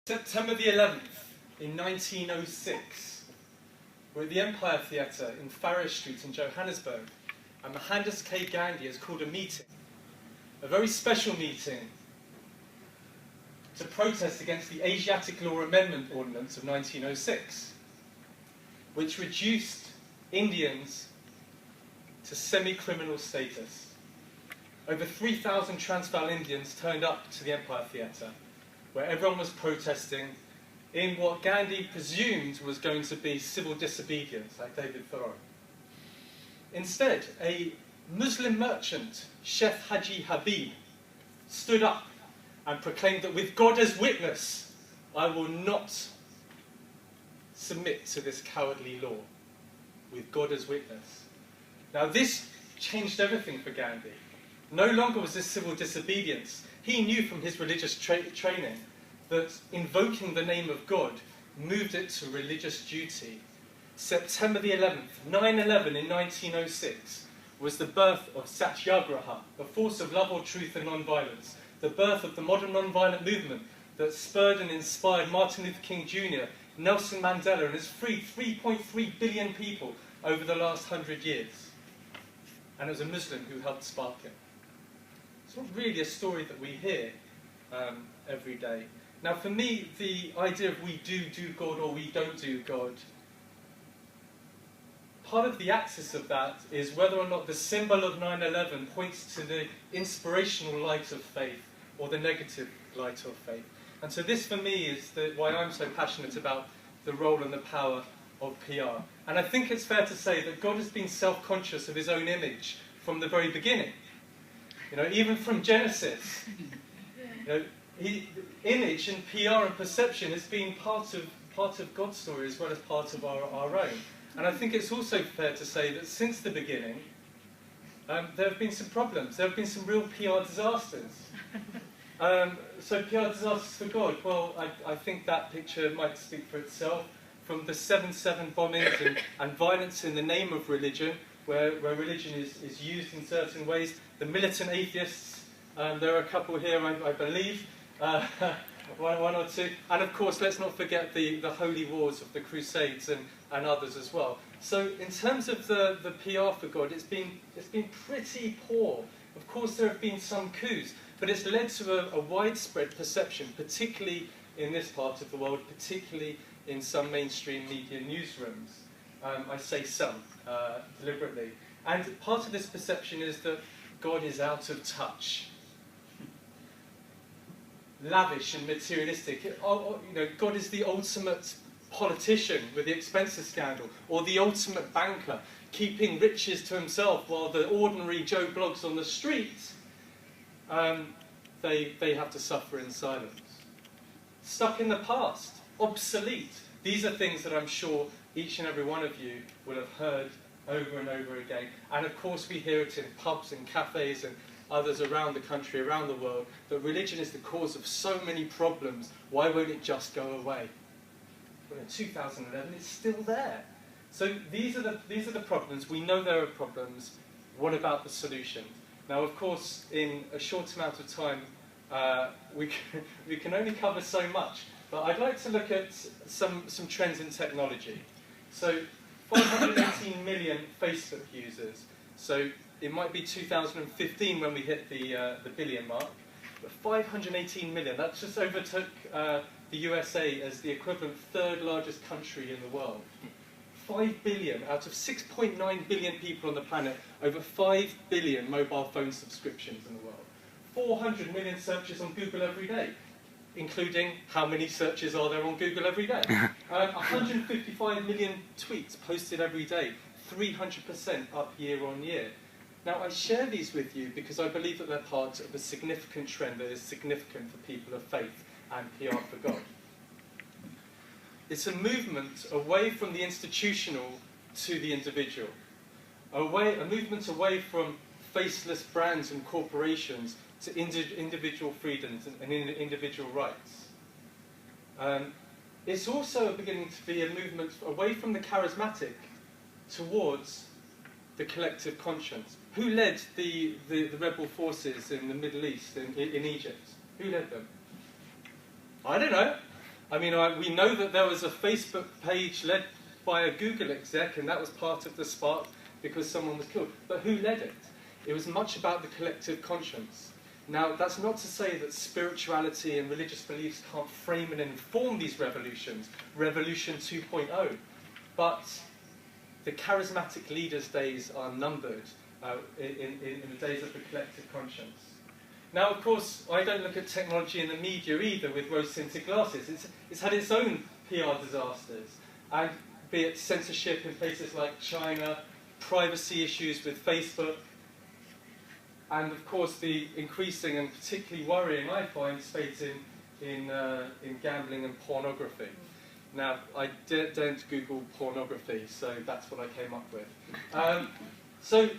September the 11th in 1906, we're at the Empire Theatre in Farrier Street in Johannesburg, and Mohandas K. Gandhi has called a meeting, a very special meeting, to protest against the Asiatic Law Amendment Ordinance of 1906, which reduced Indians to semi-criminal status. Over 3,000 Transvaal Indians turned up to the Empire Theatre, where everyone was protesting in what Gandhi presumed was going to be civil disobedience, like David Thoreau. Instead, a Muslim merchant, Sheikh Haji Habib, stood up and proclaimed that with God as witness, I will not submit to this cowardly law. With God as witness. Now this changed everything for Gandhi. No longer was this civil disobedience. He knew from his religious training that invoking the name of God moved it to religious duty. September the 11th, 9/11 in 1906, was the birth of Satyagraha, the force of love or truth and non-violence, the birth of the modern non-violent movement that spurred and inspired Martin Luther King Jr., Nelson Mandela, and has freed 3.3 billion people over the last 100 years. And it was a Muslim who helped spark it. It's not really a story that we hear every day. Now for me, the idea of we do God or we don't do God, part of the axis of that is whether or not the symbol of 9/11 points to the inspirational light of faith or the negative light of faith. And so this for me is why I'm so passionate about the role and the power of PR. And I think it's fair to say that God has been self-conscious of his own image from the very beginning. You know, even from Genesis. You know, image and PR and perception has been part of God's story as well as part of our own. And I think it's also fair to say that since the beginning, there have been some problems. There have been some real PR disasters. So PR disasters for God, well, I think that picture might speak for itself. From the 7/7 bombings and violence in the name of religion, where religion is used in certain ways. The militant atheists, there are a couple here, I believe, one or two. And of course, let's not forget the holy wars of the Crusades and others as well. So in terms of the PR for God, it's been pretty poor. Of course, there have been some coups, but it's led to a widespread perception, particularly in this part of the world, particularly in some mainstream media newsrooms. I say some, deliberately. And part of this perception is that God is out of touch. Lavish and materialistic. You know, God is the ultimate politician with the expenses scandal, or the ultimate banker, keeping riches to himself while the ordinary Joe Bloggs on the street, they have to suffer in silence. Stuck in the past, obsolete. These are things that I'm sure each and every one of you will have heard over and over again. And of course we hear it in pubs and cafes and others around the country, around the world, that religion is the cause of so many problems. Why won't it just go away? Well, in 2011 it's still there. So these are the problems. We know there are problems. What about the solution? Now of course in a short amount of time we can only cover so much. But I'd like to look at some trends in technology. So 518 million Facebook users. So it might be 2015 when we hit the billion mark. But 518 million, that just overtook the USA as the equivalent third largest country in the world. 5 billion out of 6.9 billion people on the planet, over 5 billion mobile phone subscriptions in the world. 400 million searches on Google every day, including how many searches are there on Google every day. 155 million tweets posted every day, 300% up year on year. Now I share these with you because I believe that they're part of a significant trend that is significant for people of faith and PR for God. It's a movement away from the institutional to the individual. A movement away from faceless brands and corporations to individual freedoms and individual rights. It's also beginning to be a movement away from the charismatic towards the collective conscience. Who led the rebel forces in the Middle East, in Egypt? Who led them? I don't know. I mean, we know that there was a Facebook page led by a Google exec, and that was part of the spark because someone was killed. But who led it? It was much about the collective conscience. Now, that's not to say that spirituality and religious beliefs can't frame and inform these revolutions, Revolution 2.0, but the charismatic leaders' days are numbered in the days of the collective conscience. Now, of course, I don't look at technology in the media either with rose-tinted glasses. It's had its own PR disasters, and be it censorship in places like China, privacy issues with Facebook, and of course the increasing and particularly worrying, I find, space in gambling and pornography. Now, I don't Google pornography, so that's what I came up with. So,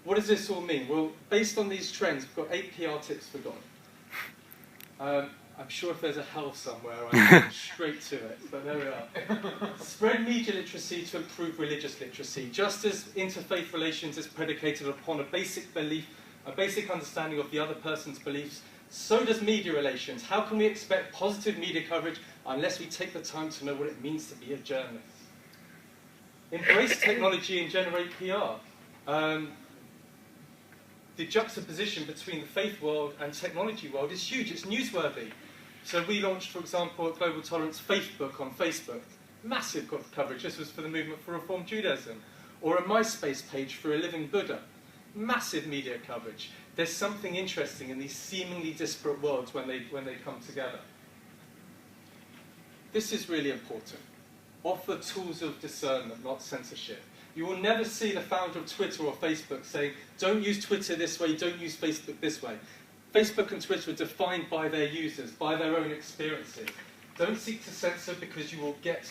what does this all mean? Well, based on these trends, we've got 8 PR tips for God. I'm sure if there's a hell somewhere, I'll go straight to it, but there we are. Spread media literacy to improve religious literacy. Just as interfaith relations is predicated upon a basic belief, a basic understanding of the other person's beliefs, so does media relations. How can we expect positive media coverage unless we take the time to know what it means to be a journalist? Embrace technology and generate PR. The juxtaposition between the faith world and technology world is huge. It's newsworthy. So we launched, for example, at Global Tolerance Faith Book on Facebook. Massive coverage. This was for the Movement for Reform Judaism. Or a MySpace page for a living Buddha. Massive media coverage. There's something interesting in these seemingly disparate worlds when they come together. This is really important. Offer tools of discernment, not censorship. You will never see the founder of Twitter or Facebook saying, don't use Twitter this way, don't use Facebook this way. Facebook and Twitter are defined by their users, by their own experiences. Don't seek to censor because you will get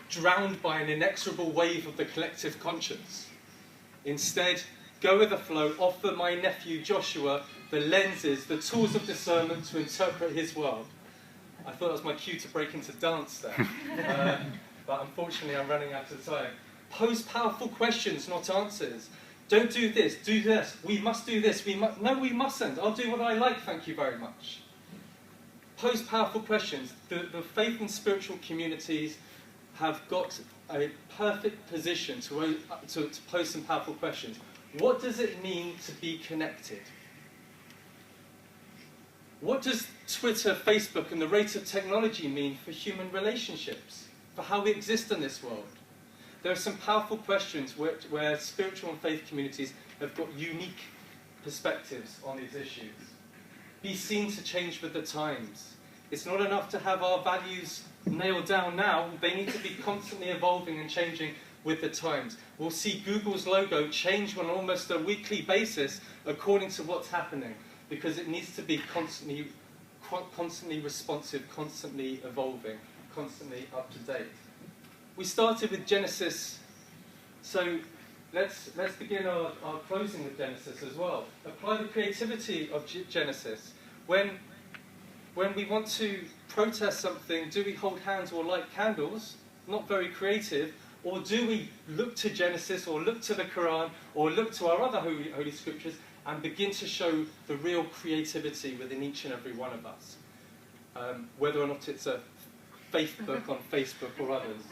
drowned by an inexorable wave of the collective conscience. Instead, go with the flow, offer my nephew Joshua the lenses, the tools of discernment to interpret his world. I thought that was my cue to break into dance there. But unfortunately I'm running out of time. Pose powerful questions, not answers. Don't do this, do this. We must do this. No, we mustn't. I'll do what I like, thank you very much. Pose powerful questions. The faith and spiritual communities have got a perfect position to pose some powerful questions. What does it mean to be connected? What does Twitter, Facebook, and the rate of technology mean for human relationships, for how we exist in this world? There are some powerful questions where spiritual and faith communities have got unique perspectives on these issues. Be seen to change with the times. It's not enough to have our values nailed down now. They need to be constantly evolving and changing with the times. We'll see Google's logo change on almost a weekly basis according to what's happening, because it needs to be constantly responsive, constantly evolving, constantly up to date. We started with Genesis, so let's begin our closing with Genesis as well. Apply the creativity of Genesis. When we want to protest something, do we hold hands or light candles? Not very creative. Or do we look to Genesis, or look to the Quran, or look to our other holy scriptures and begin to show the real creativity within each and every one of us? Whether or not it's a faith book on Facebook or others.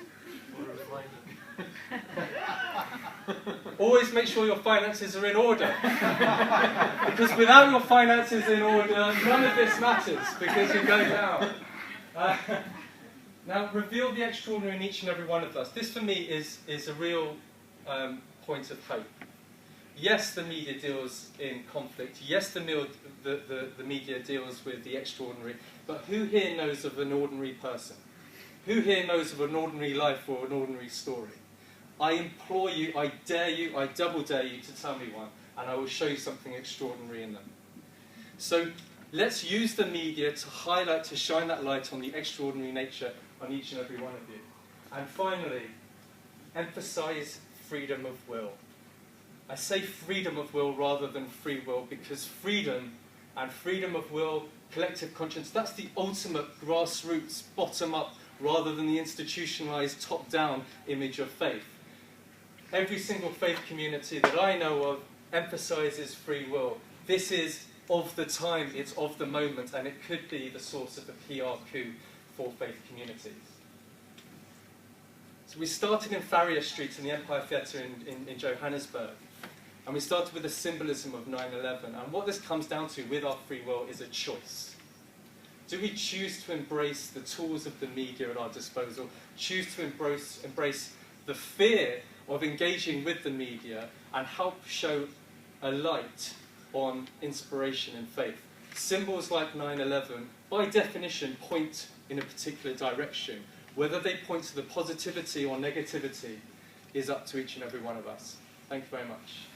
Always make sure your finances are in order. Because without your finances in order, none of this matters, because you go down. Now, reveal the extraordinary in each and every one of us. This, for me, is a real point of hope. Yes, the media deals in conflict. Yes, the media deals with the extraordinary. But who here knows of an ordinary person? Who here knows of an ordinary life or an ordinary story? I implore you, I dare you, I double dare you to tell me one, and I will show you something extraordinary in them. So let's use the media to highlight, to shine that light on the extraordinary nature on each and every one of you. And finally, emphasize freedom of will. I say freedom of will rather than free will, because freedom and freedom of will, collective conscience, that's the ultimate grassroots, bottom-up, rather than the institutionalized top-down image of faith. Every single faith community that I know of emphasizes free will. This is of the time, it's of the moment, and it could be the source of a PR coup for faith communities. So we started in Farrier Street in the Empire Theatre in Johannesburg. And we started with the symbolism of 9/11. And what this comes down to with our free will is a choice. Do we choose to embrace the tools of the media at our disposal, choose to embrace the fear of engaging with the media and help show a light on inspiration and faith? Symbols like 9/11, by definition, point in a particular direction. Whether they point to the positivity or negativity is up to each and every one of us. Thank you very much.